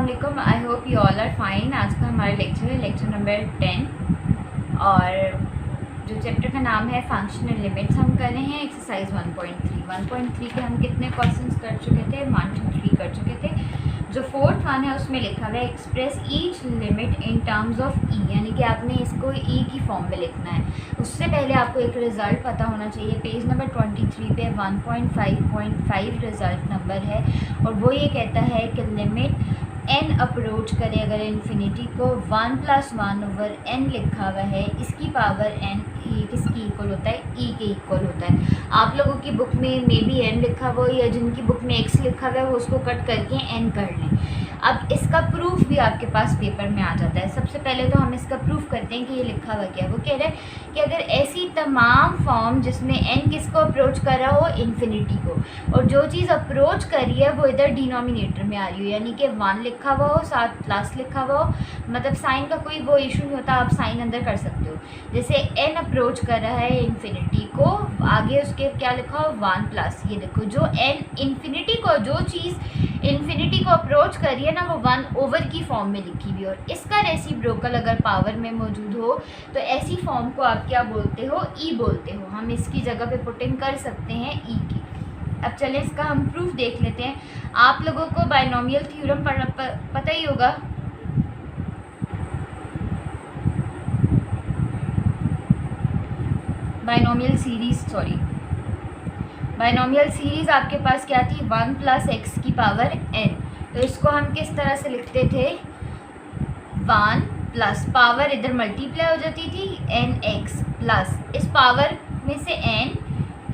अस्सलामुअलैकुम। I hope you all are fine. आज का हमारा लेक्चर है लेक्चर नंबर 10 और जो चैप्टर का नाम है फंक्शनल लिमिट्स। हम कर रहे हैं एक्सरसाइज 1.3 के हम कितने क्वेश्चंस कर चुके थे, 1 2 3 कर चुके थे। जो फोर्थ वन है उसमें लिखा हुआ है express each limit in terms of e, यानी कि आपने इसको ई की फॉर्म में लिखना है। उससे पहले आपको एक रिज़ल्ट पता होना चाहिए। पेज नंबर 23 पे 1.5 रिज़ल्ट नंबर है और वो ये कहता है कि लिमिट n अप्रोच करे अगर इन्फिनिटी को 1 + 1/n लिखा हुआ है, इसकी पावर n किसकी इक्वल होता है, e के इक्वल होता है। आप लोगों की बुक में मे बी n लिखा हुआ या जिनकी बुक में x लिखा हुआ है वो उसको कट करके n कर लें। अब इसका प्रूफ भी आपके पास पेपर में आ जाता है। सबसे पहले तो हम इसका प्रूफ करते हैं कि ये लिखा हुआ क्या है। वो कह रहा है कि अगर ऐसी तमाम फॉर्म जिसमें n किसको अप्रोच कर रहा हो, इन्फिनिटी को, और जो चीज़ अप्रोच कर रही है वो इधर डिनोमिनेटर में आ रही हो, यानी कि 1 लिखा हुआ हो, साथ प्लस लिखा हुआ हो, मतलब साइन का कोई वो इशू नहीं होता, आप साइन अंदर कर सकते हो। जैसे n अप्रोच कर रहा है इन्फिनिटी को, आगे उसके क्या लिखा हो, 1+। ये देखो जो n इन्फिनिटी को, जो चीज़ इन्फिनिटी को अप्रोच कर रही है ना, वो 1/, की फॉर्म में लिखी हुई। और इसका रेसिप्रोकल अगर पावर में मौजूद हो तो ऐसी फॉर्म को आप क्या बोलते हो, ई बोलते हो। हम इसकी जगह पे पुट इन कर सकते हैं ई की। अब चले इसका हम प्रूफ देख लेते हैं। आप लोगों को बाइनोमियल थ्योरम पता ही होगा। बाइनोमियल सीरीज आपके पास क्या थी, 1 + x की पावर n। तो इसको हम किस तरह से लिखते थे, 1 प्लस पावर इधर मल्टीप्लाई हो जाती थी nx प्लस इस पावर में से n,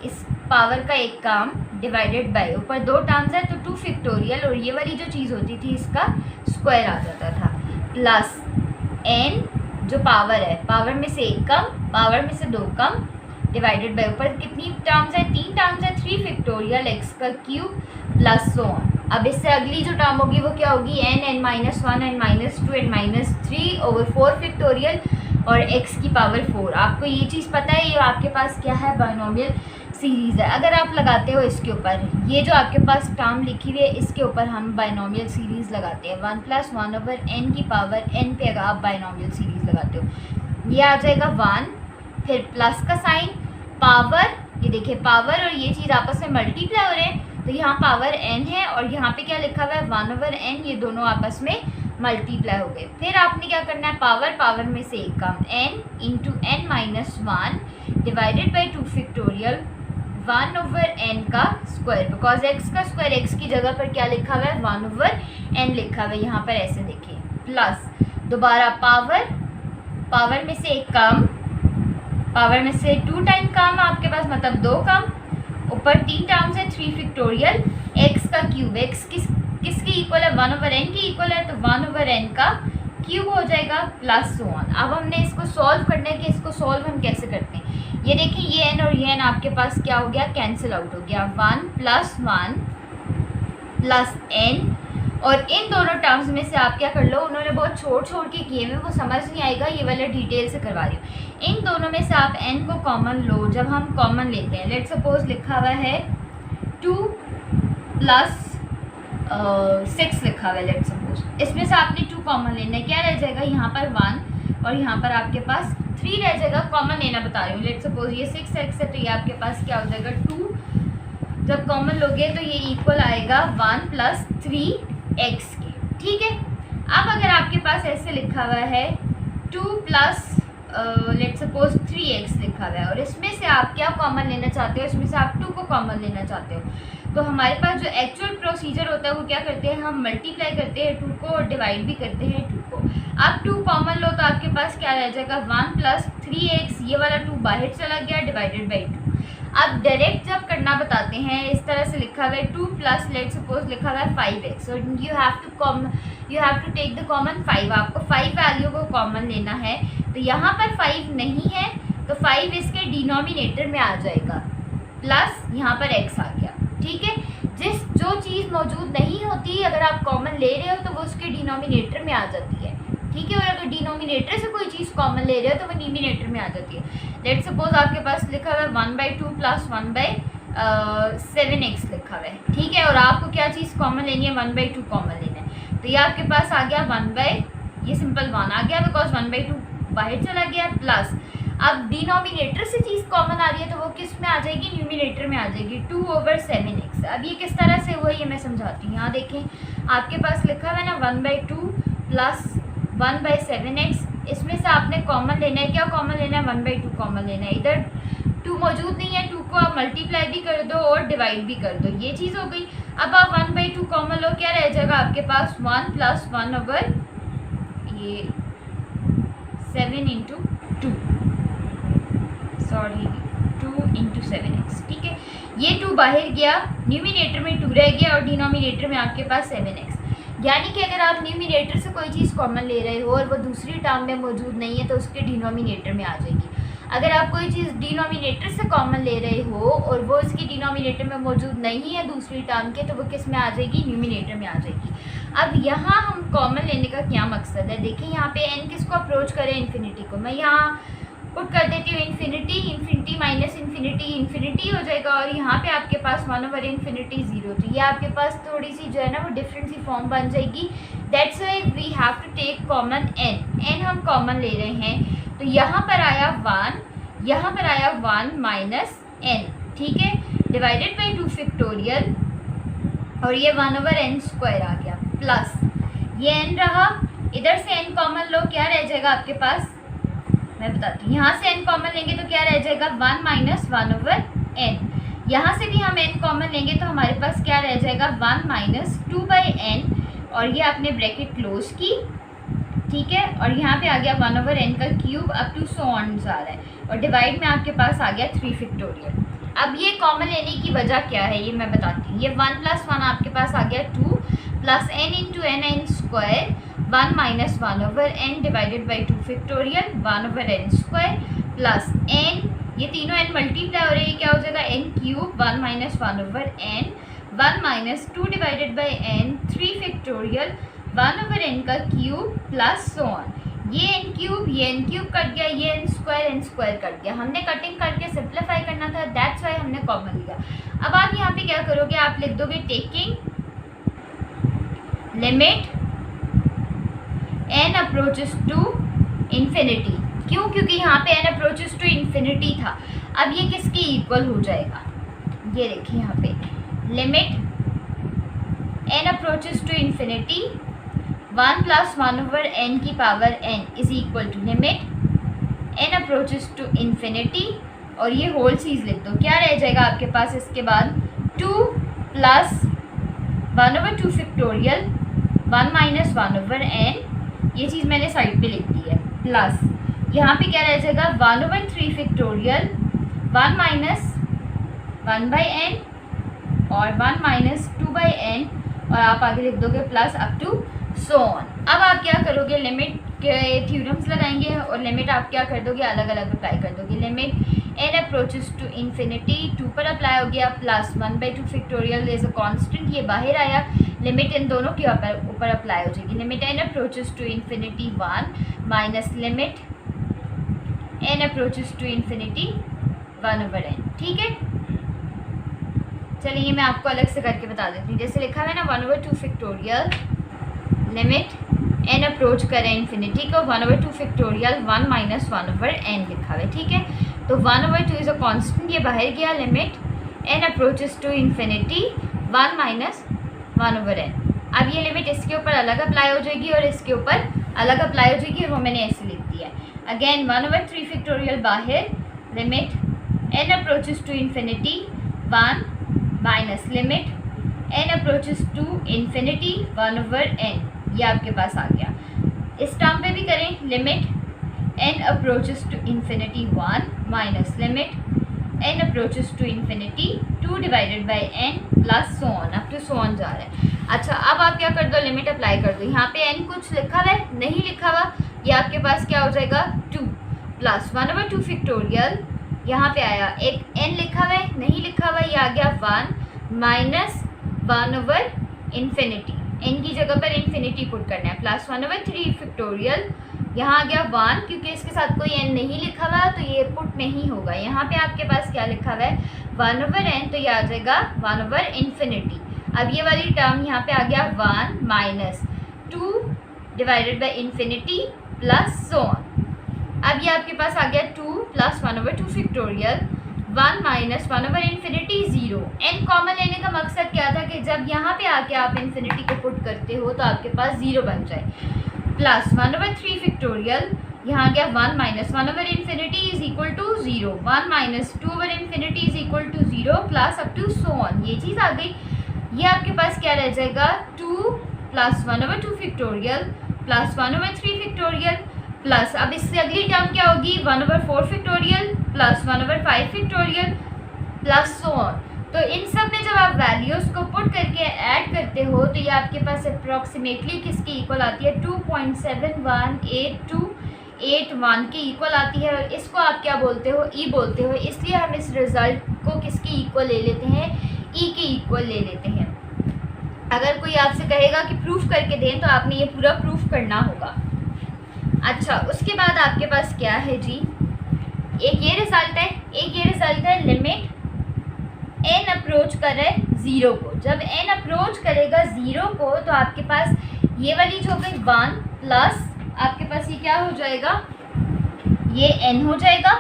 इस पावर का एक काम डिवाइडेड बाय, ऊपर 2 टर्म्स है तो 2 फैक्टोरियल, और ये वाली जो चीज़ होती थी इसका स्क्वायर आ जाता था, प्लस n जो पावर है, पावर में से 1 कम, पावर में से 2 कम, डिवाइडेड बाय, ऊपर कितनी टर्म्स है, 3 टर्म्स है, 3 फैक्टोरियल x का क्यूब प्लस सो ऑन। अब इससे अगली जो टर्म होगी वो क्या होगी, n-1 n-2 n-3/4 फैक्टोरियल और x की पावर 4। आपको ये चीज़ पता है, ये आपके पास क्या है, बाइनोमियल सीरीज़ है। अगर आप लगाते हो इसके ऊपर, ये जो आपके पास टर्म लिखी हुई है इसके ऊपर हम बाइनोमियल सीरीज़ लगाते हैं, 1 + 1/n की पावर n पे अगर आप बाइनोमियल सीरीज़ लगाते हो, ये आ जाएगा 1, फिर प्लस का साइन, पावर, ये देखिए पावर और ये चीज़ आपस में मल्टीप्लाई हो रहे हैं, तो यहाँ पावर n है और यहाँ पे क्या लिखा हुआ है, 1/n, ये दोनों आपस में मल्टीप्लाई हो गए। फिर आपने क्या करना है, पावर में से 1 कम, n × n-1 divided by 2 factorial 1/n का स्क्वायर, बिकॉज x का स्क्वायर, x की जगह पर क्या लिखा हुआ है, 1/n लिखा हुआ है, यहाँ पर ऐसे देखिए, प्लस दोबारा पावर में से 1 कम, पावर में से 2 टाइम कम आपके पास, मतलब 2 कम, ऊपर 3 टर्म्स है, 3 फैक्टोरियल x का क्यूब, x किसकी इक्वल है, 1/n की इक्वल है, तो 1/n का क्यूब हो जाएगा प्लस सो ऑन। अब हमने इसको सॉल्व करना है कि इसको सॉल्व हम कैसे करते हैं। ये देखिए ये n और ये n आपके पास क्या हो गया, कैंसिल आउट हो गया, 1 + 1 + n, और इन दोनों टर्म्स में से आप क्या कर लो, उन्होंने बहुत छोड़ के किए हुए, वो समझ नहीं आएगा, ये वाला डिटेल से करवा रही हूँ। इन दोनों में से आप n को कॉमन लो। जब हम कॉमन लेते हैं, लेट सपोज लिखा हुआ है 2 + 6 लिखा हुआ है, लेट सपोज, इसमें से आपने 2 कॉमन लेना है, क्या रह जाएगा, यहाँ पर 1 और यहाँ पर आपके पास 3 रह जाएगा। कॉमन लेना बता रही हूँ, लेट सपोज ये 6x है तो ये आपके पास क्या हो जाएगा, 2, जब कॉमन लोगे तो ये इक्वल आएगा 1 + 3x के, ठीक है। अब अगर आपके पास ऐसे लिखा हुआ है 2 + लेट सपोज 3x लिखा हुआ है, और इसमें से आप क्या कॉमन लेना चाहते हो, इसमें से आप 2 को कॉमन लेना चाहते हो, तो हमारे पास जो एक्चुअल प्रोसीजर होता है वो क्या करते हैं, हम मल्टीप्लाई करते हैं 2 को और डिवाइड भी करते हैं 2 को। आप 2 कॉमन लो तो आपके पास क्या रह जाएगा, 1 + 3x, ये वाला 2 बाहर चला गया, डिवाइडेड बाई 2। अब डायरेक्ट जब करना बताते हैं, इस तरह से लिखा हुआ है 2 + लेट सपोज लिखा हुआ है 5x, और you have to take the common 5, आपको 5 वैल्यू को कॉमन लेना है। तो यहाँ पर 5 नहीं है तो 5 इसके डिनोमिनेटर में आ जाएगा, प्लस यहाँ पर x आ गया, ठीक है। जो चीज़ मौजूद नहीं होती अगर आप कॉमन ले रहे हो तो वो उसके डिनोमिनेटर में आ जाती है, ठीक है। और अगर डिनोमिनेटर से कोई चीज़ कॉमन ले रहे हो तो वो डिनोमिनेटर में आ जाती है। लेट सपोज आपके पास लिखा हुआ है 1/2 + 1/7x लिखा हुआ है, ठीक है। और आपको क्या चीज़ कॉमन लेनी है, 1/2 कॉमन लेना है, तो ये आपके पास आ गया 1/, ये सिंपल 1 आ गया बिकॉज 1/2 बाहर चला गया, प्लस अब डिनोमिनेटर से चीज़ कॉमन आ रही है तो वो किस में आ जाएगी, न्यूमिनेटर में आ जाएगी 2/7x। अब ये किस तरह से हुआ ये मैं समझाती हूँ। यहाँ देखें आपके पास लिखा हुआ है ना 1/2 प्लस 1/7x, इसमें से आपने कॉमन लेना है, क्या कॉमन लेना है, 1/2 कॉमन लेना है। इधर 2 मौजूद नहीं है, 2 को आप मल्टीप्लाई भी कर दो और डिवाइड भी कर दो, ये चीज़ हो गई। अब आप 1/2 कॉमन लो, क्या रह जाएगा आपके पास 1 + 1/, ये 7 × 2 × 7x, ठीक है। ये 2 बाहर गया, न्यूमिनेटर में 2 रह गया और डिनोमिनेटर में आपके पास 7x। यानी कि अगर आप न्यूमिनेटर से कोई चीज़ कॉमन ले रहे हो और वो दूसरी टर्म में मौजूद नहीं है तो उसके डिनोमिनेटर में आ जाएगी। अगर आप कोई चीज़ डिनोमिनेटर से कॉमन ले रहे हो और वो इसकी डिनोमिनेटर में मौजूद नहीं है दूसरी टर्म के, तो वो किस में आ जाएगी, न्यूमिनेटर में आ जाएगी। अब यहाँ हम कॉमन लेने का क्या मकसद है, देखिए यहाँ पे n किसको अप्रोच करें, इन्फिनिटी को। मैं यहाँ पुट कर देती हूँ infinity, infinity minus infinity infinity हो जाएगा और यहाँ पे आपके पास 1/∞ 0। तो ये आपके पास थोड़ी सी जो है ना वो डिफरेंट सी फॉर्म बन जाएगी। That's why we have to take common n हम कॉमन ले रहे हैं। तो यहाँ पर आया 1, यहाँ पर आया 1 माइनस n, ठीक है, डिवाइडेड बाई 2 फैक्टोरियल और ये 1/n² आ गया, प्लस ये n रहा, इधर से n कॉमन लो, क्या रह जाएगा आपके पास, मैं बताती हूँ। यहाँ से n कॉमन लेंगे तो क्या रह जाएगा 1 माइनस 1/n। यहाँ से भी हम n कॉमन लेंगे तो हमारे पास क्या रह जाएगा 1 माइनस 2/n और ये आपने ब्रैकेट क्लोज की, ठीक है। और यहाँ पे आ गया 1/n का cube up to so on जा रहा है और डिवाइड में आपके पास आ गया 3 फैक्टोरियल। अब ये कॉमन लेने की वजह क्या है ये मैं बताती हूँ। ये 1 + 1 आपके पास आ गया 2 plus n × n² 1 minus 1/n divided by 2 factorial 1/n² plus n, ये तीनों n मल्टीप्लाई हो रहे हैं, क्या हो जाएगा n³ 1 minus 1/n 1 minus 2 divided by n 3 factorial 1/n का क्यूब प्लस सो ऑन। ये n³ कट गया, ये n² कट गया। हमने कटिंग करके सिंप्लीफाई करना था, दैट्स वाई हमने कॉमन लिया। अब आप यहाँ पे क्या करोगे, आप लिख दोगे taking limit n approaches to infinity. क्यों, क्योंकि यहाँ पे n अप्रोचेस टू इन्फिनिटी था। अब ये किसके इक्वल हो जाएगा, ये देखिए यहाँ पे limit n approaches to infinity 1 + 1/n की power n is equal to limit n approaches to infinity और ये होल चीज़ लिख दो, क्या रह जाएगा आपके पास इसके बाद 2 + 1/2 फैक्टोरियल 1 माइनस 1/n, ये चीज़ मैंने साइड पे लिख दी है, प्लस यहाँ पे क्या रह जाएगा 1/3 फैक्टोरियल 1 माइनस 1/n और 1 माइनस 2/n और आप आगे लिख दोगे plus up to so on. अब आप क्या करोगे, लिमिट के थ्योरम्स लगाएंगे और लिमिट आप क्या कर दोगे, अलग अलग अप्लाई कर दोगे। Limit n approaches to infinity 2 पर अप्लाई हो गया plus 1/2 factorial is a constant, ये बाहर आया, लिमिट इन दोनों के ऊपर अप्लाई हो जाएगी। Limit n approaches to infinity 1 minus limit n approaches to infinity 1/n, ठीक है। चलिए मैं आपको अलग से करके बता देती हूँ। जैसे लिखा है ना 1/2 फैक्टोरियल लिमिट n अप्रोच करें इन्फिनिटी को 1/2 फैक्टोरियल 1 माइनस 1/n लिखा हुआ है, ठीक है। तो 1/2 इज अ कांस्टेंट, ये बाहर गया, limit n approaches to infinity 1 minus 1/n। अब ये लिमिट इसके ऊपर अलग अप्लाई हो जाएगी और इसके ऊपर अलग अप्लाई हो जाएगी, वो मैंने ऐसे लिख दिया है। अगेन 1/3 फैक्टोरियल बाहर, limit n approaches to infinity 1 minus limit n approaches to infinity 1/n, ये आपके पास आ गया। इस टर्म पे भी करें, limit n approaches to infinity 1 minus limit n approaches to infinity 2 divided by n plus so on, up to so on जा रहा है। अच्छा अब आप क्या कर दो, लिमिट अप्लाई कर दो। यहाँ पे n कुछ लिखा हुआ है, नहीं लिखा हुआ, ये आपके पास क्या हो जाएगा 2 प्लस 1/2 फैक्टोरियल, यहाँ पे आया एक n लिखा हुआ है, नहीं लिखा हुआ, ये आ गया 1 माइनस 1/∞, n की जगह पर इन्फिनिटी पुट करना है, प्लस 1/3 फैक्टोरियल, यहाँ आ गया 1, क्योंकि इसके साथ कोई n नहीं लिखा हुआ तो ये पुट नहीं होगा। यहाँ पे आपके पास क्या लिखा हुआ है 1/n, तो ये आ जाएगा 1/∞। अब ये वाली टर्म यहाँ पे आ गया 1 minus 2 divided by infinity plus so on. अब ये आपके पास आ गया 2 plus 1/2 factorial 1 minus infinity 0। n common लेने का मकसद क्या था कि जब यहाँ पे आके आप इन्फिनिटी को पुट करते हो तो आपके पास 0 बन जाए, प्लस 1/3 फैक्टोरियल, यहाँ गया 1 minus infinity is equal to 0, 1 minus infinity is equal to 0 plus up to so on. ये चीज़ आ गई। ये आपके पास क्या रह जाएगा 2 plus 1/2 factorial plus 1/3 factorial plus, अब इससे अगली टर्म क्या होगी 1/4 factorial plus 1/5 factorial plus so on. तो इन सब में जब आप वैल्यूज़ को पुट करके ऐड करते हो तो ये आपके पास अप्रॉक्सीमेटली किसके इक्वल आती है 2.718281 के इक्वल आती है। और इसको आप क्या बोलते हो ई बोलते हो, इसलिए हम इस रिज़ल्ट को किसके इक्वल ले लेते हैं ई के इक्वल ले लेते हैं। अगर कोई आपसे कहेगा कि प्रूफ करके दें तो आपने ये पूरा प्रूफ करना होगा। अच्छा, उसके बाद आपके पास क्या है जी, एक ये रिज़ल्ट है, एक ये रिज़ल्ट है लिमिट n अप्रोच कर रहा है 0 को। जब n अप्रोच करेगा 0 को तो आपके पास ये वाली जो गई 1 प्लस आपके पास ये क्या हो जाएगा, ये n हो जाएगा।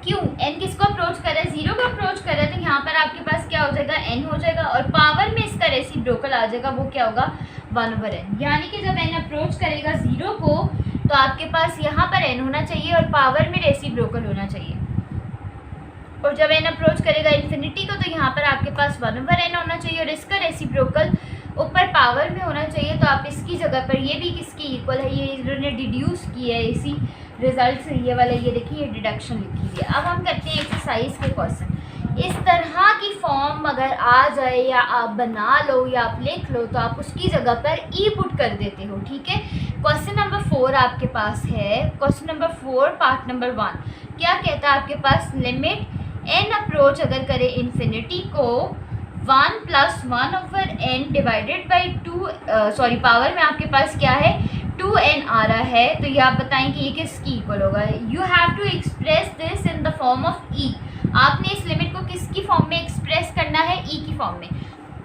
क्यों n किसको अप्रोच कर रहा है 0 को अप्रोच कर रहा है, तो यहाँ पर आपके पास क्या हो जाएगा n हो जाएगा और पावर में इसका रेसिप्रोकल आ जाएगा, वो क्या होगा 1/n। यानी कि जब n अप्रोच करेगा 0 को तो आपके पास यहाँ पर n होना चाहिए और पावर में रेसिप्रोकल होना चाहिए। और जब n अप्रोच करेगा इन्फिनिटी को तो यहाँ पर आपके पास 1/n होना चाहिए और इसका रेसिप्रोकल ऊपर पावर में होना चाहिए। तो आप इसकी जगह पर ये भी किसकी इक्वल है, ये इन्होंने डिड्यूस किया है इसी रिजल्ट से, ये वाला ये देखिए ये डिडक्शन लिखी हुई है। अब हम करते हैं एक्सरसाइज के क्वेश्चन। इस तरह की फॉर्म अगर आ जाए या आप बना लो या आप लिख लो तो आप उसकी जगह पर ई पुट कर देते हो, ठीक है। क्वेश्चन नंबर 4 आपके पास है, क्वेश्चन नंबर 4 पार्ट नंबर 1 क्या कहता है आपके पास, लिमिट n अप्रोच अगर करे इन्फिनिटी को 1 plus 1/n divided by 2, sorry power में आपके पास क्या है 2n आ रहा है, तो ये आप बताएं कि ये किसकी इक्वल होगा। You have to express this in the form of e. आपने इस लिमिट को किसकी फॉर्म में एक्सप्रेस करना है ई की फॉर्म में।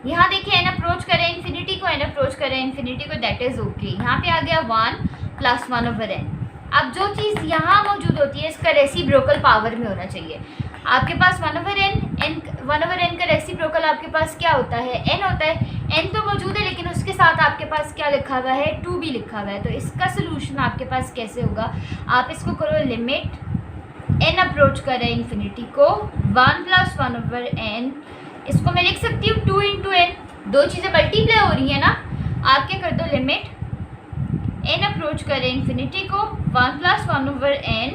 यहाँ देखिए n अप्रोच करें इन्फिनिटी को, n अप्रोच करें इन्फिनिटी को, दैट इज़ ओके। यहाँ पे आ गया 1 प्लस 1/n। अब जो चीज़ यहाँ मौजूद होती है इसका रेसिप्रोकल पावर में होना चाहिए। आपके पास 1/n का रेसिप्रोकल आपके पास क्या होता है n होता है। n तो मौजूद है लेकिन उसके साथ आपके पास क्या लिखा हुआ है 2 भी लिखा हुआ है। तो इसका सोल्यूशन आपके पास कैसे होगा, आप इसको करो लिमिट n अप्रोच कर रहे हैं इन्फिनिटी को 1 प्लस 1/n, इसको मैं लिख सकती हूँ 2 इंटू n, दो चीज़ें मल्टीप्लाई हो रही है ना। आप क्या कर दो लिमिट n अप्रोच कर रहे हैं इन्फिनिटी को 1 प्लस 1/n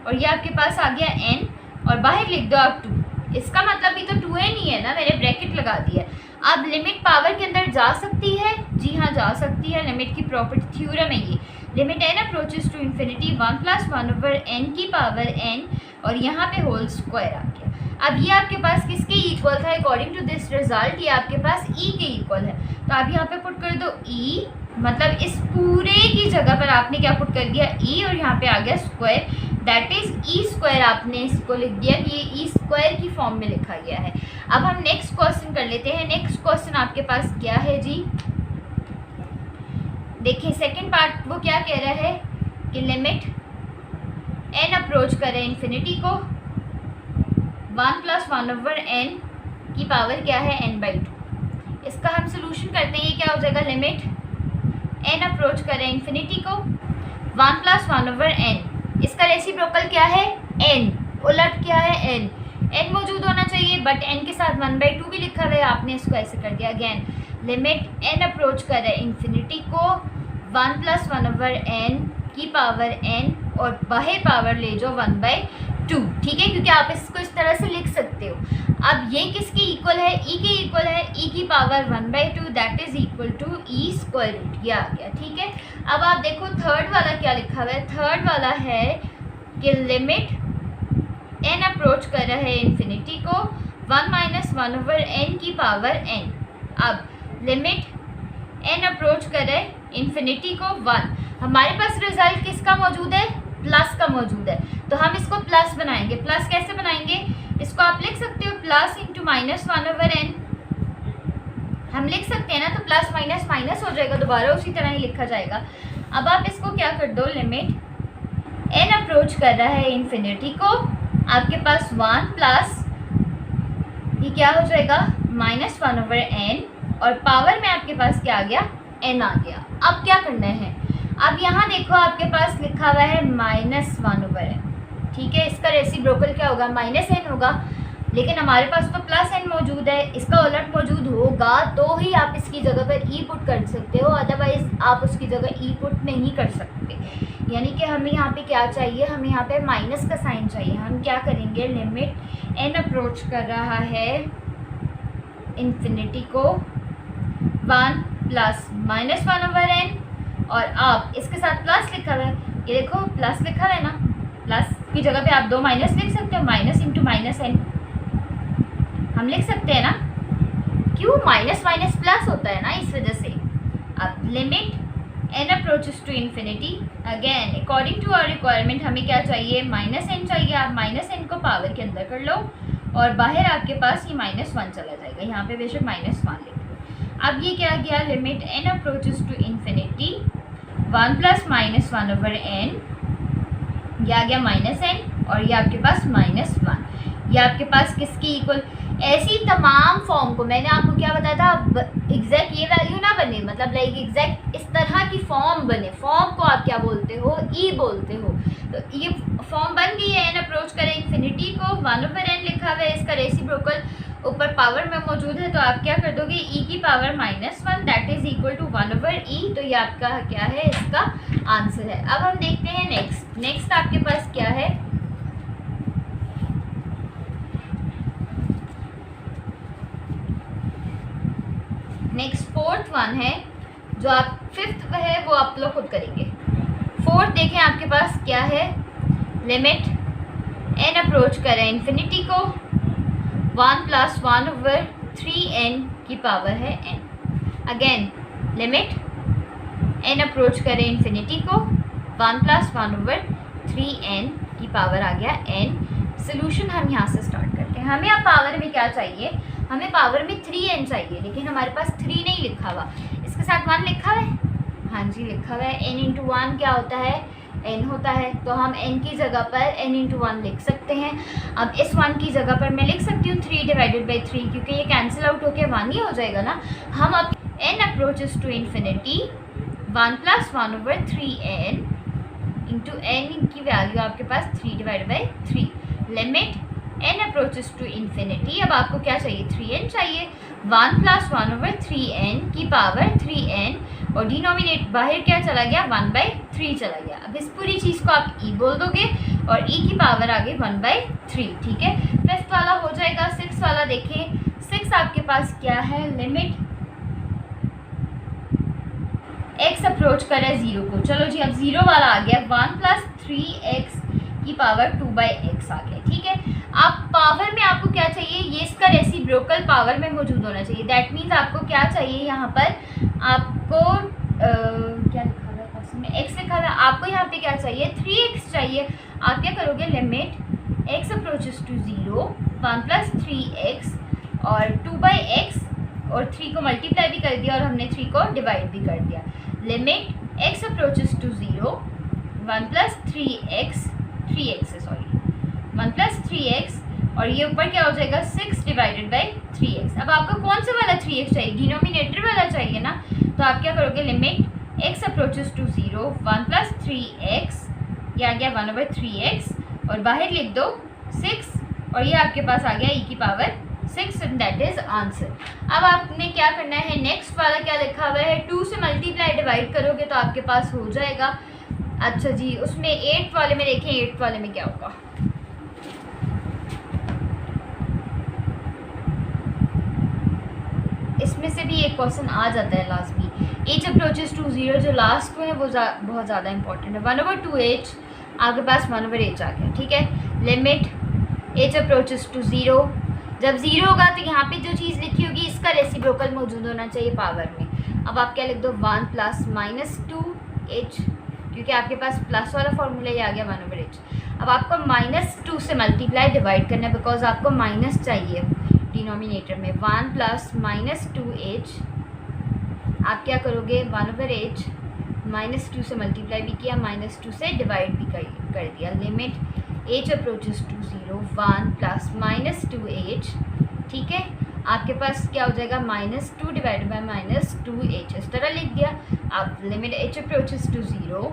और ये आपके पास आ गया n और बाहर लिख दो आप 2। इसका मतलब भी तो 2n ही है ना, मैंने ब्रैकेट लगा दिया। अब लिमिट पावर के अंदर जा सकती है, जी हाँ जा सकती है, लिमिट की प्रॉपर्टी थ्योरम है ये। Limit n approaches to infinity 1 plus 1/n की पावर n और यहाँ पे होल स्क्वायर आ गया। अब ये आपके पास किसके इक्वल था अकॉर्डिंग टू दिस रिजल्ट, ये आपके पास e के इक्वल है। तो आप यहाँ पे पुट कर दो e, मतलब इस पूरे की जगह पर आपने क्या पुट कर दिया e और यहाँ पे आ गया square, that is E square. आपने इसको लिख दिया कि ये ई स्क्वायर की फॉर्म में लिखा गया है। अब हम नेक्स्ट क्वेश्चन कर लेते हैं। नेक्स्ट क्वेश्चन आपके पास क्या है जी, देखिए सेकंड पार्ट वो क्या कह रहा है कि लिमिट n अप्रोच करें इन्फिनिटी को 1 प्लस 1/n की पावर क्या है n/2। इसका हम सोल्यूशन करते हैं, ये क्या हो जाएगा लिमिट n अप्रोच करें इन्फिनिटी को 1 प्लस 1/n, इसका रेसिप्रोकल क्या है n, उलट क्या है n मौजूद होना चाहिए बट n के साथ 1/2 भी लिखा हुआ है, आपने इसको ऐसे कर दिया। अगेन लिमिट n अप्रोच कर रहे हैं इन्फिनिटी को 1 प्लस 1/n की पावर n और बाहर पावर ले जाओ 1/2, ठीक है, क्योंकि आप इसको इस तरह से लिख सकते हो। अब ये किसकी इक्वल है e के इक्वल है, e की power 1/2 that is equal to e square root, ये आ गया, ठीक है। अब आप देखो थर्ड वाला क्या लिखा हुआ है, थर्ड वाला है कि लिमिट n अप्रोच कर रहा है इन्फिनिटी को 1 माइनस 1/n की पावर n। अब लिमिट n अप्रोच कर रहा है इन्फिनिटी को 1, हमारे पास रिजल्ट किसका मौजूद है प्लस का मौजूद है, तो हम इसको प्लस बनाएंगे। प्लस कैसे बनाएंगे, इसको आप लिख सकते हो प्लस इंटू माइनस 1/n, हम लिख सकते हैं ना, तो प्लस माइनस माइनस हो जाएगा, दोबारा उसी तरह ही लिखा जाएगा। अब आप इसको क्या कर दो, लिमिट n अप्रोच कर रहा है इन्फिनिटी को, आपके पास 1 प्लस ये क्या हो जाएगा -1/n, और पावर में आपके पास क्या आ गया, n आ गया। अब क्या करना है, अब यहाँ देखो आपके पास लिखा हुआ है -1/n, ठीक है। इसका रेसिप्रोकल क्या होगा, -n होगा, लेकिन हमारे पास तो +n मौजूद है, इसका उलट मौजूद होगा तो ही आप इसकी जगह पर e पुट कर सकते हो, अदरवाइज आप उसकी जगह e पुट नहीं कर सकते। यानी कि हमें यहाँ पे क्या चाहिए, हमें यहाँ पे माइनस का साइन चाहिए। हम क्या करेंगे, लिमिट n अप्रोच कर रहा है इन्फिनिटी को 1 प्लस -1/n, और आप इसके साथ प्लस लिखा हुआ है, ये देखो प्लस लिखा हुआ है ना, प्लस की जगह पे आप 2 माइनस लिख सकते हो, माइनस इंटू -n हम लिख सकते हैं ना, क्यों, माइनस माइनस प्लस होता है ना, इस वजह से। अब limit n approaches to infinity, again according to our requirement हमें क्या चाहिए, -n चाहिए। आप -n को पावर के अंदर कर लो और बाहर आपके पास ये -1 चला जाएगा, यहाँ पे बेशक -1 लिख लो। अब ये क्या गया, limit n approaches to infinity 1 plus -1/n, यह आ गया -n, और ये आपके पास -1, ये आपके पास किसकी इक्वल। ऐसी तमाम फॉर्म को मैंने आपको क्या बताया था, एग्जैक्ट ये वैल्यू ना बने, मतलब लाइक एग्जैक्ट इस तरह की फॉर्म बने, फॉर्म को आप क्या बोलते हो, ई बोलते हो। तो ये फॉर्म बन गई है, n अप्रोच करें इन्फिनिटी को 1/n लिखा हुआ है, इसका रेसिप्रोकल ऊपर पावर में मौजूद है, तो आप क्या कर दोगे, e की power -1 that is equal to 1/e, तो ये आपका क्या है, इसका आंसर है। अब हम देखते हैं नेक्स्ट आपके पास क्या है, नेक्स्ट फोर्थ वन है, जो आप फिफ्थ है वो आप लोग खुद करेंगे। फोर्थ देखें आपके पास क्या है, लिमिट n अप्रोच करें इन्फिनिटी को 1 प्लस 1/3n की पावर है n। Again limit n approach करें इन्फिनिटी को 1 प्लस 1/3n की पावर आ गया n। सोल्यूशन हम यहाँ से स्टार्ट करते हैं। हमें अब पावर में क्या चाहिए, हमें पावर में 3n चाहिए, लेकिन हमारे पास 3 नहीं लिखा हुआ, इसके साथ 1 लिखा हुआ है, हाँ जी लिखा हुआ है। n इंटू 1 क्या होता है, n होता है, तो हम n की जगह पर n इंटू 1 लिख सकते हैं। अब इस 1 की जगह पर मैं लिख सकती हूँ 3/3, क्योंकि ये कैंसिल आउट होकर 1 ही हो जाएगा ना। हम अब n approaches to infinity 1 plus 1/3n into n की वैल्यू आपके पास 3/3, limit n approaches to infinity, अब आपको क्या चाहिए, 3n चाहिए, 1 प्लस 1/3n की पावर 3n, और डिनोमिनेट बाहर क्या चला गया, 1/3 चला गया। अब इस पूरी चीज़ को आप e बोल दोगे और e की पावर आ गई 1/3, ठीक है। फिफ्थ वाला हो जाएगा। सिक्स वाला देखें, 6 आपके पास क्या है, लिमिट x अप्रोच करे 0 को, चलो जी अब 0 वाला आ गया, 1 प्लस 3x की पावर 2/x आ गया, ठीक है। अब पावर में आपको क्या चाहिए, ये इसका रेसिप्रोकल पावर में मौजूद होना चाहिए, दैट मीन्स आपको क्या चाहिए, यहाँ पर आपको क्या लिखा हुआ है क्वेश्चन में, x लिखा हुआ है, आपको यहाँ पे क्या चाहिए, 3x चाहिए। आप क्या करोगे, limit x approaches to 0 1 plus 3x और 2/x, और 3 को मल्टीप्लाई भी कर दिया और हमने 3 को डिवाइड भी कर दिया। Limit x approaches to 0 1 plus 3x 1 plus 3x, और ये ऊपर क्या हो जाएगा 6/3x। अब आपको कौन सा वाला 3x चाहिए, डिनोमिनेटर वाला चाहिए ना, तो आप क्या करोगे, limit x approaches to 0 1 plus 3x, ये आ गया 1/3x, और बाहर लिख दो 6, और ये आपके पास आ गया e की power 6, and that is answer. अब आपने क्या करना है, नेक्स्ट वाला क्या लिखा हुआ है, 2 से मल्टीप्लाई डिवाइड करोगे तो आपके पास हो जाएगा। अच्छा जी, उसमें 8 वाले में देखें, 8 वाले में क्या होगा, इसमें से भी एक क्वेश्चन आ जाता है लाजमी। h अप्रोचेस टू 0 जो लास्ट में है वो बहुत ज़्यादा इंपॉर्टेंट है। 1/2h आपके पास 1/h आ गया, ठीक है। लिमिट h अप्रोचेस टू 0, जब 0 होगा तो यहाँ पे जो चीज़ लिखी होगी इसका रेसिप्रोकल मौजूद होना चाहिए पावर में। अब आप क्या लिख दो, 1 प्लस -2h, क्योंकि आपके पास प्लस वाला फॉर्मूला ही आ गया 1/h। अब आपको -2 से मल्टीप्लाई डिवाइड करना है, बिकॉज आपको माइनस चाहिए, डिनोमिनेटर में 1 प्लस माइनस 2h, आप क्या करोगे 1/h -2 से मल्टीप्लाई भी किया, -2 से डिवाइड भी कर दिया। Limit h approaches to 0 1 plus -2h, ठीक है। आपके पास क्या हो जाएगा -2 डिवाइड बाय -2h, इस तरह लिख दिया। अब limit h approaches to 0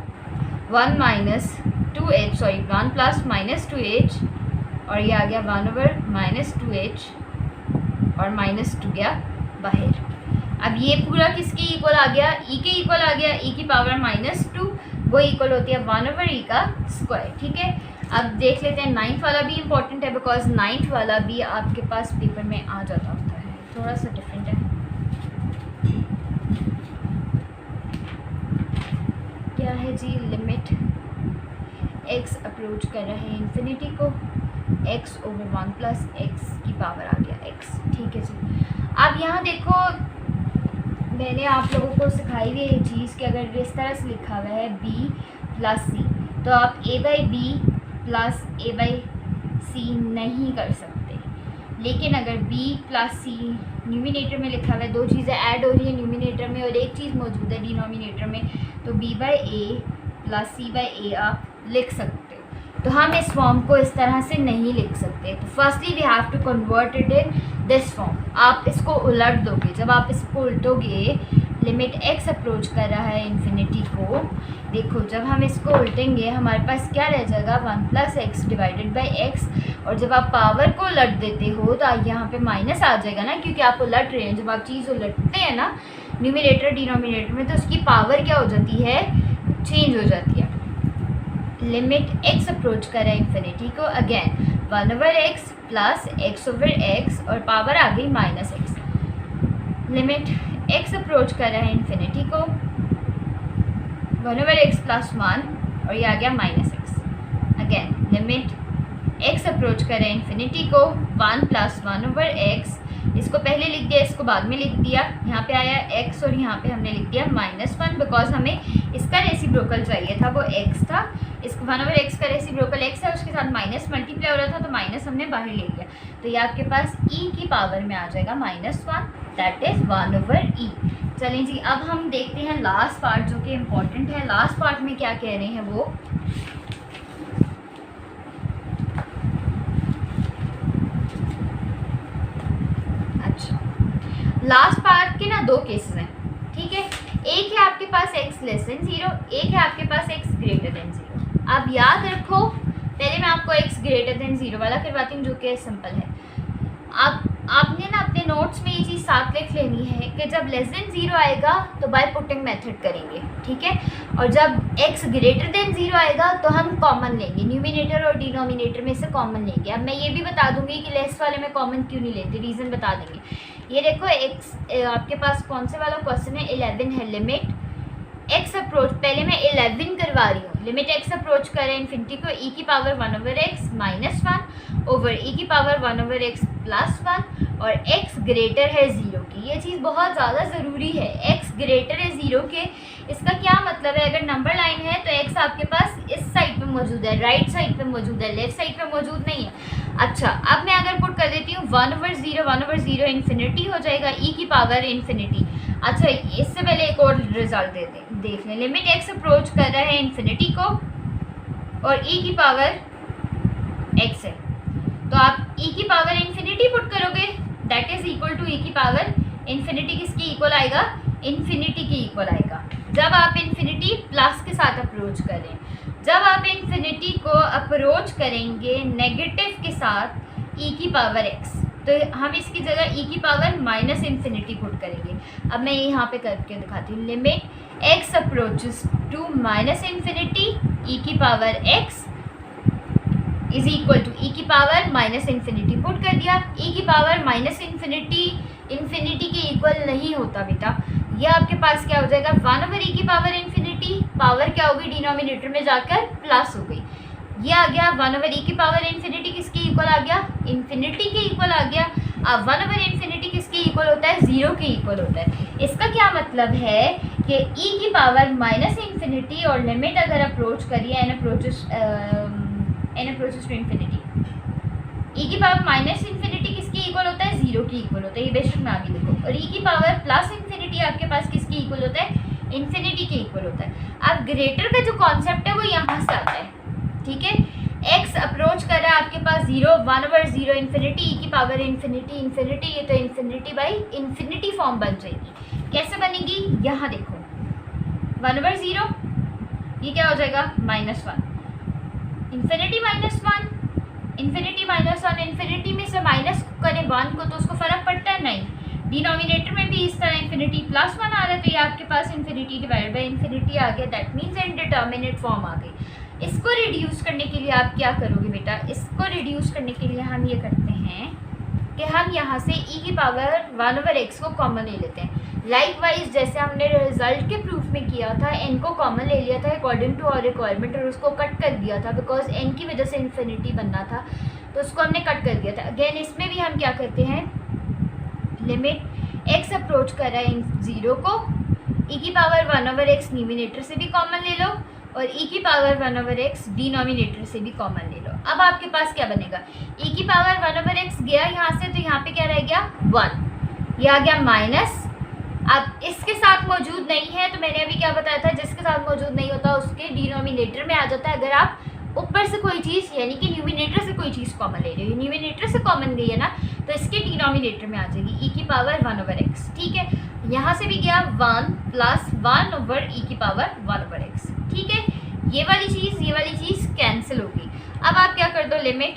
1 plus -2h, और ये आ गया 1/-2h, और -2 गया बाहर। अब ये पूरा किसके इक्वल आ गया, e के इक्वल आ गया, e की पावर -2, वो इक्वल होती है 1/e का स्क्वायर, ठीक है। अब देख लेते हैं 9th वाला भी इम्पॉर्टेंट है, बिकॉज 9th वाला भी आपके पास पेपर में आ जाता होता है, थोड़ा सा डिफरेंट है। क्या है जी, लिमिट x अप्रोच कर रहे हैं इन्फिनिटी को, x/1 प्लस x की पावर आ गया x, ठीक है जी। अब यहाँ देखो मैंने आप लोगों को सिखाई हुई ये चीज़ कि अगर इस तरह से लिखा हुआ है b प्लस c, तो आप a/b प्लस a/c नहीं कर सकते। लेकिन अगर b प्लस c न्यूमिनेटर में लिखा हुआ है, दो चीज़ें ऐड हो रही है न्यूमिनेटर में और एक चीज़ मौजूद है डिनोमिनेटर में, तो b/a प्लस c/a आप लिख सकते हो। तो हम इस फॉर्म को इस तरह से नहीं लिख सकते। तो firstly we have to convert it in this form. आप इसको उलट दोगे, जब आप इसको उल्टोगे, लिमिट x अप्रोच कर रहा है इन्फिनिटी को, देखो जब हम इसको उल्टेंगे हमारे पास क्या रह जाएगा 1 plus x divided by x, और जब आप पावर को उलट देते हो तो यहाँ पे माइनस आ जाएगा ना, क्योंकि आप उलट रहे हैं। जब आप चीज़ उलटते हैं ना न्यूमिनेटर डिनोमिनेटर में, तो उसकी पावर क्या हो जाती है, चेंज हो जाती है। लिमिट x अप्रोच कर रहा है इन्फिनिटी को, अगेन 1/x प्लस x/x, और पावर आ गई -x। लिमिट x अप्रोच कर रहा है इन्फिनिटी को 1/x प्लस 1, और ये आ गया -x। Again limit x approach कर रहा है इन्फिनिटी को 1 प्लस 1/x, इसको पहले लिख दिया, इसको बाद में लिख दिया। यहाँ पे आया x और यहाँ पे हमने लिख दिया -1, बिकॉज हमें इसका रेसिप्रोकल चाहिए था, वो x था। इसको 1/x का रेसिप्रोकल x है, उसके साथ माइनस मल्टीप्लाई हो रहा था, तो माइनस हमने बाहर ले लिया। तो ये आपके पास e की पावर में आ जाएगा -1, दैट इज़ 1/e। चलें जी, अब हम देखते हैं लास्ट पार्ट जो कि इम्पोर्टेंट है। लास्ट पार्ट में क्या कह रहे हैं वो, लास्ट पार्ट के ना दो केसेस हैं, ठीक है। एक है आपके पास x लेस देन 0, एक है आपके पास x ग्रेटर देन 0। अब याद रखो, पहले मैं आपको x ग्रेटर देन 0 वाला करवाती हूँ, जो कि सिंपल है। आपने ना अपने नोट्स में ये चीज़ साथ लिख लेनी है कि जब लेस देन 0 आएगा तो बाय पुटिंग मेथड करेंगे, ठीक है। और जब x ग्रेटर देन 0 आएगा तो हम कॉमन लेंगे, न्यूमिनेटर और डिनोमिनेटर में से कॉमन लेंगे। अब मैं ये भी बता दूंगी कि लेस वाले में कॉमन क्यों नहीं लेते, रीज़न बता देंगे। ये देखो x आपके पास कौन से वाला क्वेश्चन है, 11 है। लिमिट x अप्रोच, पहले मैं 11 करवा रही हूँ। लिमिट x अप्रोच करें इन्फिनिटी को e की पावर 1/x -1 ओवर e की पावर 1/x प्लस 1, और x ग्रेटर है 0 की। ये चीज़ बहुत ज़्यादा ज़रूरी है, x ग्रेटर है 0 के। इसका क्या मतलब है, अगर नंबर लाइन है तो x आपके पास इस साइड पे मौजूद है, राइट साइड पे मौजूद है, लेफ्ट साइड पे मौजूद नहीं है। अच्छा, अब मैं अगर पुट कर देती हूँ 1/0 इन्फिनिटी हो जाएगा, e की पावर इन्फिनिटी। अच्छा, इससे पहले एक और रिजल्ट देख लें। लिमिट x अप्रोच कर रहा है इन्फिनिटी को और e की पावर x है, तो आप e की पावर इन्फिनिटी पुट करोगे, that is equal to e की पावर इन्फिनिटी किसकी इक्वल आएगा, इन्फिनिटी की इक्वल आएगा। जब आप इन्फिनिटी प्लस के साथ अप्रोच करें, जब आप इन्फिनिटी को अप्रोच करेंगे नेगेटिव के साथ e की पावर x, तो हम इसकी जगह e की पावर -इन्फिनिटी पुट करेंगे। अब मैं यहाँ पे करके दिखाती हूँ। Limit x approaches to -infinity e की power x is equal to e की पावर -इन्फिनिटी पुट कर दिया। e की पावर इन्फिनिटी के इक्वल नहीं होता बेटा, ये आपके पास क्या हो जाएगा 1/e की पावर इन्फिनिटी, पावर क्या होगी डिनोमिनेटर में जाकर प्लस हो गई, ये आ गया 1/e की पावर इन्फिनिटी किसके इक्वल आ गया, इन्फिनिटी के इक्वल आ गया। अब 1/इन्फिनिटी किसके इक्वल होता है, 0 के इक्वल होता है। इसका क्या मतलब है कि e की पावर -इन्फिनिटी और लिमिट अगर अप्रोच करिए n approaches to infinity, e की पावर -इन्फिनिटी किसके इक्वल होता है? 0 के इक्वल होता है। ये बेशक में आगे देखो। और e की पावर प्लस इन्फिनिटी आपके पास किसके इक्वल होता है? इन्फिनिटी के इक्वल होता है। अब ग्रेटर का जो कॉन्सेप्ट है वो यहाँ से आता है, ठीक है। x अप्रोच कर रहा है आपके पास 0, 1/0 इन्फिनिटी, e की पावर इन्फिनिटी इन्फिनिटी, ये तो इन्फिनिटी बाई इन्फिनिटी फॉर्म बन जाएगी। कैसे बनेगी? यहाँ देखो 1/0, ये क्या हो जाएगा? -1, इन्फिनिटी -1, इन्फिनिटी -1, इन्फिनिटी में से माइनस करें 1 को तो उसको फर्क पड़ता है? नहीं। डिनोमिनेटर में भी इस तरह इन्फिनिटी +1 आ रहा है, तो ये आपके पास इन्फिनिटी डिवाइड बाई इन्फिनिटी आ गया। दैट मीन्स इनडिटर्मिनेट फॉर्म आ गई। इसको रिड्यूस करने के लिए आप क्या करोगे बेटा? इसको रिड्यूस करने के लिए हम ये करते हैं कि हम यहाँ से e की पावर 1/x को कॉमन ले लेते हैं। लाइकवाइज जैसे हमने रिजल्ट के प्रूफ में किया था, n को कॉमन ले लिया था अकॉर्डिंग टू और रिक्वायरमेंट और उसको कट कर दिया था, बिकॉज n की वजह से इन्फिनिटी बनना था तो उसको हमने कट कर दिया था। अगेन इसमें भी हम क्या करते हैं, लिमिट x अप्रोच कर रहा है 0 को, e की पावर 1/x न्यूमिनेटर से भी कॉमन ले लो और e की पावर 1/x डिनोमिनेटर से भी कॉमन ले लो। अब आपके पास क्या बनेगा? e की पावर 1/x गया यहाँ से, तो यहाँ पे क्या रह गया? 1, ये आ गया माइनस। अब इसके साथ मौजूद नहीं है, तो मैंने अभी क्या बताया था, जिसके साथ मौजूद नहीं होता उसके डिनोमिनेटर में आ जाता है। अगर आप ऊपर से कोई चीज़ यानी कि न्यूमिनेटर से कोई चीज़ कॉमन ले रहे हो, न्यूमिनेटर से कॉमन गई है ना, तो इसके डिनोमिनेटर में आ जाएगी e की पावर 1/x, ठीक है। यहाँ से भी गया 1 + 1/e की पावर 1/x, ठीक है। ये वाली चीज़ कैंसिल होगी। अब आप क्या कर दो, लिमिट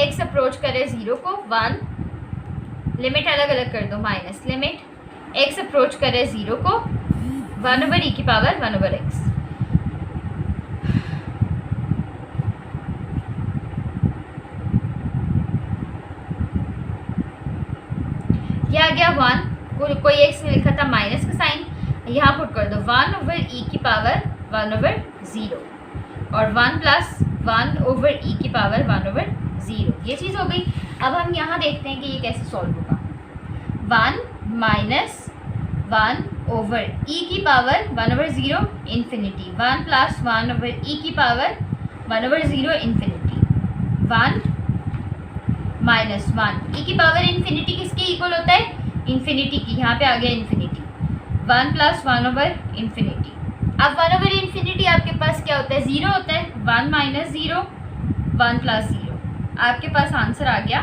x अप्रोच करे 0 को 1, लिमिट अलग अलग कर दो, माइनस लिमिट x अप्रोच करे 0 को 1/e की पावर 1/x। क्या आ गया? 1, कोई x में लिखा था माइनस का साइन, यहाँ पुट कर दो 1/e की पावर 1/0 और 1 + 1/e की पावर 1/0, ये चीज़ हो गई। अब हम यहाँ देखते हैं कि ये कैसे सॉल्व होगा। 1 - 1/e की पावर 1/0 इन्फिनिटी, 1 + 1/e की पावर 1/0 इन्फिनिटी, 1 - 1 e की पावर इन्फिनिटी किसके इक्वल होता है? इन्फिनिटी की, यहाँ पे आ गया इन्फिनिटी, 1 + 1/इन्फिनिटी। अब 1/इन्फिनिटी आपके पास क्या होता है? 0 होता है। 1 - 0, 1 + 0, आपके पास आंसर आ गया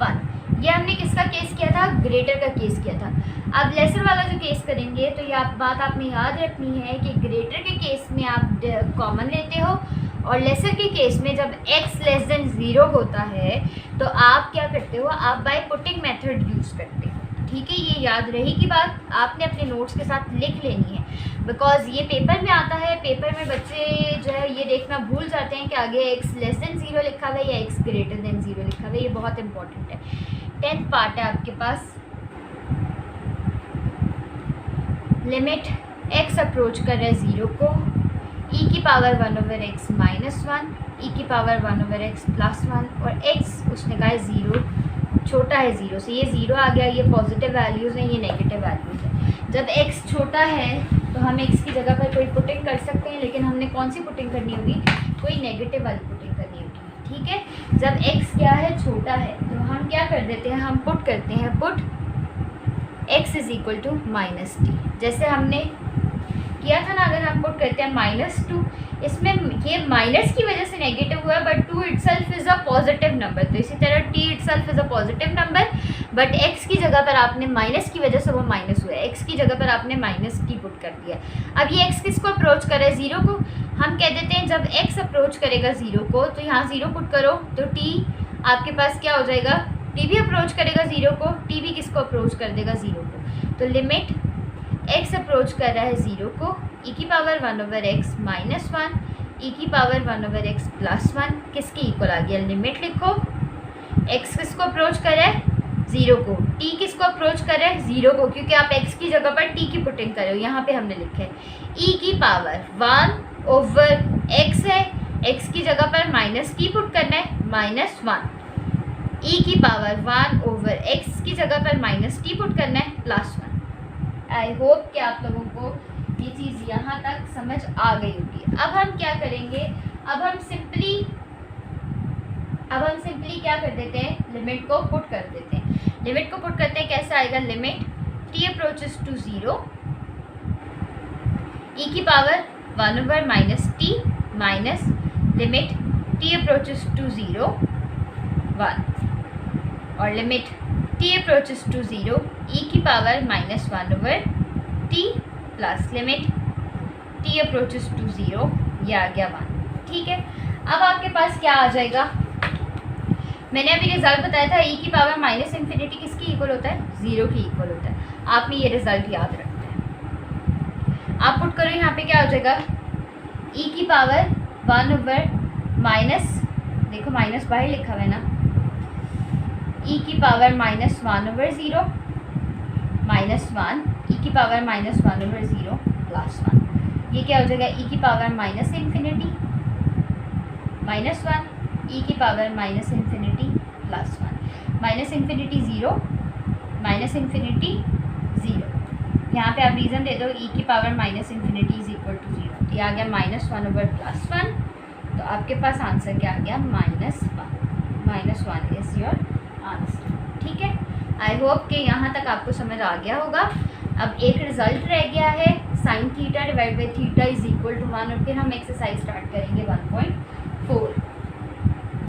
1। ये हमने किसका केस किया था? ग्रेटर का केस किया था। अब लेसर वाला जो केस करेंगे तो ये बात आपने याद रखनी है कि ग्रेटर के केस में आप कॉमन लेते हो और लेसर के केस में जब x < 0 होता है तो आप क्या करते हो? आप बाय पुटिंग मेथड यूज़ करते हो, ठीक है। ये याद रहेगी बात, आपने अपने नोट्स के साथ लिख लेनी है, बिकॉज ये पेपर में आता है। पेपर में बच्चे जो है ये देखना भूल जाते हैं कि आगे x < 0 लिखा हुआ है या x < 0 लिखा हुआ है। ये बहुत इंपॉर्टेंट है। 10th पार्ट है आपके पास, लिमिट x अप्रोच कर रहा है 0 को, e की पावर 1/x -1, e की पावर 1/x +1 और x उसने कहा है 0, छोटा है 0 से, ये 0 आ गया। ये पॉजिटिव वैल्यूज़ हैं, ये नेगेटिव वैल्यूज़ हैं। जब x छोटा है तो हम x की जगह पर कोई पुटिंग कर सकते हैं, लेकिन हमने कौन सी पुटिंग करनी होगी? कोई नेगेटिव वाली पुटिंग करनी होगी, ठीक है। जब x क्या है? छोटा है, तो हम क्या कर देते हैं? हम पुट करते हैं, पुट x = -t, जैसे हमने किया था ना। अगर हम पुट करते हैं -2, इसमें ये माइनस की वजह से नेगेटिव हुआ है, but 2 itself is a positive number. तो इसी तरह t itself is a positive number, but x की जगह पर आपने माइनस की वजह से वो माइनस हुआ है, x की जगह पर आपने -t पुट कर दिया। अब ये x किसको अप्रोच कर रहा है? 0 को। हम कह देते हैं जब x अप्रोच करेगा 0 को तो यहाँ 0 पुट करो, तो t आपके पास क्या हो जाएगा? t भी अप्रोच करेगा 0 को, t भी किसको अप्रोच कर देगा? 0 को। तो लिमिट x अप्रोच कर रहा है 0 को, e की पावर 1/x -1, e की पावर 1/x +1 किसके इक्वल आ गया? लिमिट लिखो, x किसको अप्रोच कर रहा है? 0 को, t किसको अप्रोच कर रहा है? 0 को, क्योंकि आप x की जगह पर t की पुटिंग कर रहे हो। यहाँ पे हमने लिखा है e की पावर 1/x है, x की जगह पर -t पुट करना है, -1, e की पावर 1/x की जगह पर -t पुट करना है, +1। आई होप कि आप लोगों को ये चीज़ यहाँ तक समझ आ गई होगी। अब हम क्या करेंगे? अब हम सिंपली अब हम सिंपली क्या कर देते हैं, लिमिट को पुट कर देते हैं। लिमिट को पुट करते हैं, कैसे आएगा, limit t approaches to 0 e की power 1 over minus T minus limit t approaches to 0 1 और limit t approaches to 0 e की power minus 1 over t plus limit t approaches to 0, ये आ गया 1। ठीक है, अब आपके पास क्या आ जाएगा, मैंने अभी रिजल्ट बताया था e की पावर माइनस इन्फिनिटी किसकी इक्वल होता है, 0 की इक्वल होता है। आपने ये रिजल्ट याद रखना है। आप पुट करो, यहाँ पे क्या हो जाएगा, e की पावर 1 ओवर माइनस, देखो माइनस बाहर लिखा हुआ है ना, e की power minus 1 over 0 minus 1 e की पावर माइनस 1 ओवर 0 प्लस 1, ये क्या हो जाएगा, e की power minus infinity minus 1 e की power minus infinity plus 1, minus infinity 0 minus infinity 0, यहाँ पे आप रीज़न दे दो e की power minus infinity is equal to 0, ये आ गया माइनस 1 ओवर प्लस 1, तो आपके पास आंसर क्या आ गया, माइनस 1 इज़ योर आंसर। ठीक है, आई होप कि यहाँ तक आपको समझ आ गया होगा। अब एक रिजल्ट रह गया है, sine theta divide by theta is equal to 1, और फिर हम एक्सरसाइज स्टार्ट करेंगे 1.4।